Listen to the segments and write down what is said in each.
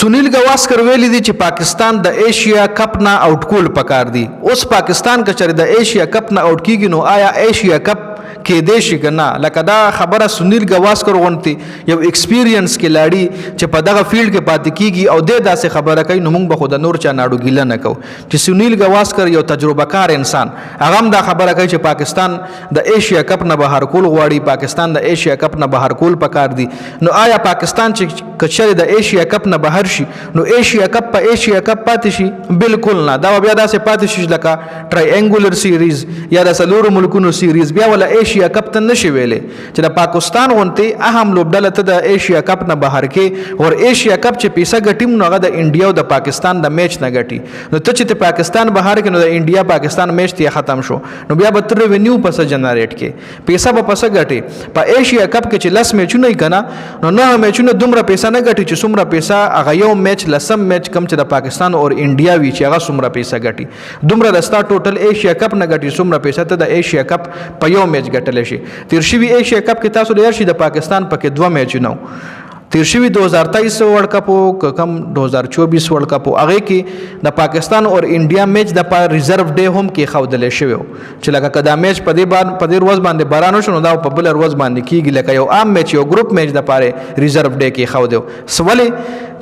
سنیل گواسکر ویلی دی چې پاکستان د ایشیا کپ نه آوټ کول پکار دی. اوس پاکستان که چېرې د ایشیا کپ نه آوټ کیږي نو آیا ایشیا کپ کې دی شي که نه؟ لکه دا خبره سنیل گواسکر غوندې یو ایکسپیرینس کلاړي چې په دغه فیلډ کې پاتې کیږي او دی داسې خبره کوي، نو موږ به خو د نور چا ناړو ګیله نه کوو چې سنیل گواسکر یو تجربه کار انسان هغه هم دا خبره کوي چې پاکستان د ایشیا کپ نه بهر کول غواړي، پاکستان د ایشیا کپ نه بهر کول پکار دی. نو آیا پاکستان چې کچره د ایشیا کپ نه بهر شي نو ایشیا کپ په ایشیا کپ پاتې شي؟ بالکل نه. دا بیا داسې پاتې شي لکه ټرایانګولر سیریز یا د څلورو ملکونو سیریز، بیا ولا ایشیا کپ ته نشي ویلې چې د پاکستان غونډې اهم لوبډله ته د ایشیا کپ نه بهر کې، او ایشیا کپ چې پیسه ګټي نو هغه د انډیا او د پاکستان د میچ نه ګټي. نو ته چې پاکستان بهر کې نو د انډیا پاکستان میچ ته ختم شو، نو بیا به تر ریونیو پس جنریټ کې پیسه به پس ګټي. په ایشیا کپ کې چې 10 میچونه یې کنه نو 9 میچونه دومره پیسه نه ګټي چې څومره پیسه هغه یو میچ لسم میچ کم چې د پاکستان او انډیا وی چې هغه څومره پیسه ګټي، دومره رستا ټوټل ایشیا کپ نه ګټي څومره پیسه ته د ایشیا کپ په یو میچ ګټل شي. تیر شوی ایشیا کپ کې تاسو لرئ چې د پاکستان پکې 2 میچونه تیر شوی 2023 ورلد کپ او کم 2024 ورلد کپ هغه کې د پاکستان او انډیا میچ د ریزرو ډے هم کې خودل شوی چې لکه کدا میچ په دې ورځ باندې بارانو شنو دا په بل ورځ باندې کیږي لکه یو عام میچ یو ګروپ میچ د پاره ریزرو ډے کې خودو سوالي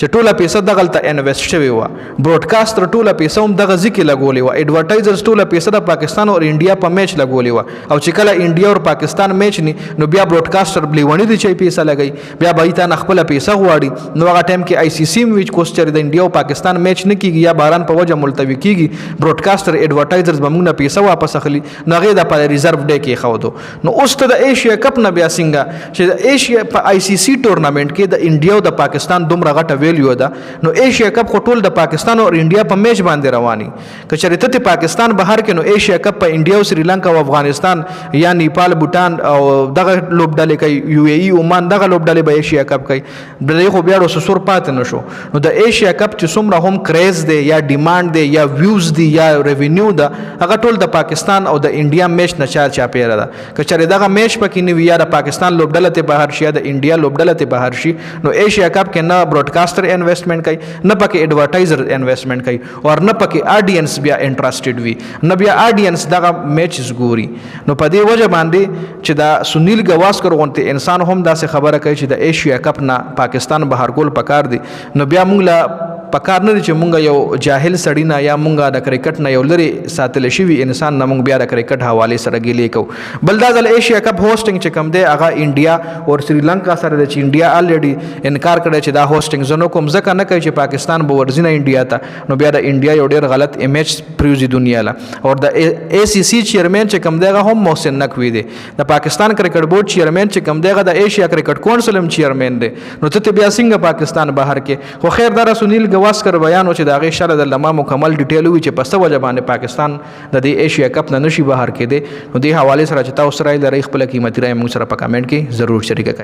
چې ټوله پیسه دغلته انویسټ شوی و، براډکاسټر ټوله پیسه هم دغه ځکه لګولې و، ایډورټایزرز ټوله پیسه د پاکستان او انډیا په میچ لګولې و، او چې کله انډیا او پاکستان میچ ني نو بیا براډکاسټر بلیونی دی چې پیسه لګي، بیا به تا خپل پیسه غواړي. نو هغه ټایم کې آی سی سی ویچ کوسچر د انډیا او پاکستان میچ نه کیږي یا باران په وجه ملتوي کیږي، براډکاسټر ایډورټایزرز به موږ نه پیسه واپس اخلي، نو هغه د په ریزرو ډے کې خودو. نو اوس ته د ایشیا کپ نه بیا څنګه چې د ایشیا په آی سی سی ټورنامنت کې د انډیا او د پاکستان دومره غټه ویلیو ده، نو ایشیا کپ خو ټول د پاکستان او انډیا په میچ باندې رواني. که چېرې ته پاکستان بهر کې نو ایشیا کپ په انډیا او سریلانکا او افغانستان یا نیپال بوتان او دغه لوبډلې کوي، یو ای ای عمان دغه لوبډلې به ایشیا کپ کوي، بلې خو بیا سور پاتې نشو. نو د ایشیا کپ چې څومره هم کریز دی یا ډیماند دی یا ویوز دی یا ریونیو ده هغه ټول د پاکستان او د انډیا میچ نه چار پیره ده. که چېرې دغه میچ پکې نه وي یا د پاکستان لوبډله ته بهر شي یا د انډیا لوبډله ته بهر شي نو ایشیا کپ کې نه براډکاسټر انویسټمنټ کوي، نه پکې ایډورټایزر انویسټمنټ کوي، او نه پکې آډینس بیا انټرسټډ وي، نه بیا آډینس دغه میچز ګوري. نو په دې وجه باندې چې دا سنیل گواسکر غونته انسان هم داسې خبره کوي چې د ایشیا کپ نه پاکستان بهر کول پکار دی. نو بیا موږ لا پکار نه چې مونږ یو جاهل سړی نه یا مونږ د کرکټ نه یو لري ساتل شوی انسان نه مونږ بیا د کرکټ حواله سره ګیلې کو. بل دا ځل ایشیا کپ هوسټینګ چې کم دی هغه انډیا او سریلانکا سره د انډیا الریډي انکار کړی چې دا هوسټینګ زنو کوم ځکه نه کوي چې پاکستان به ورځنه انډیا ته، نو بیا د انډیا یو ډیر غلط امیج پریوزي دنیا لا. او د ای سی سی چیرمن چې کم دی هغه هم محسن نقوی دی، د پاکستان کرکټ بورډ چیرمن چې کم دی هغه د ایشیا کرکټ کونسل هم چیرمن دی. نو ته بیا څنګه پاکستان بهر کې؟ خو خیر دا سنیل گواسکر بیان او چې دا غي شاله د لمه مکمل ډیټیل وی چې په څه وجه باندې پاکستان د دې ایشیا کپ نه نشي بهر کېده. نو دې حواله سره چې تاسو سره لري خپل قیمتي رائے موږ سره په کمنټ کې ضرور شریک کړئ.